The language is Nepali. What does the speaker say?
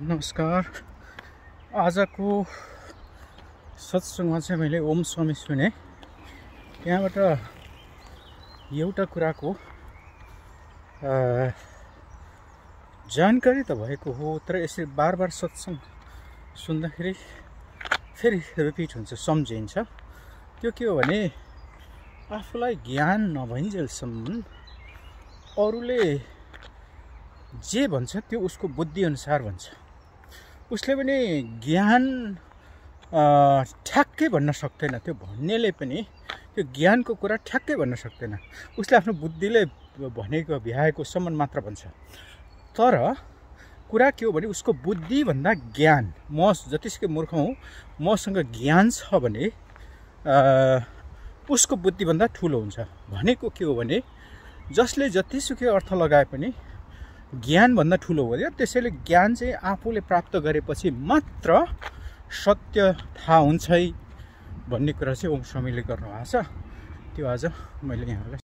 नमस्कार। आजको सत्संगमा चाहिँ मैले ओम स्वामी सुने। त्यहाँबाट एउटा कुराको जानकारी त भएको हो, तर यसरी बार बार सत्संग सुन्दाखेरि फेरि रिपिट हुन्छ, सम्झिन्छ। त्यो के हो भने आफूलाई ज्ञान नभइन्जेलसम्म अरूले जे भन्छ त्यो उसको बुद्धि अनुसार भन्छ। उसले पनि ज्ञान ठ्याक्कै भन्न सक्दैन, त्यो भन्नेले पनि त्यो ज्ञानको कुरा ठ्याक्कै भन्न सक्दैन। उसले आफ्नो बुद्धिले भनेको भ्याएको सम्म मात्र भन्छ। तर कुरा के हो भने उसको बुद्धिभन्दा ज्ञान, म जतिसुकै मूर्ख हुँ, मसँग ज्ञान छ भने उसको बुद्धिभन्दा ठुलो हुन्छ। भनेको के हो भने जसले जतिसुकै अर्थ लगाए पनि ज्ञानभन्दा ठुलो हो। त्यसैले ज्ञान चाहिँ आफूले प्राप्त गरेपछि मात्र सत्य थाहा हुन्छ भन्ने कुरा चाहिँ ओम स्वामीले गर्नुभएको छ। त्यो आज मैले यहाँलाई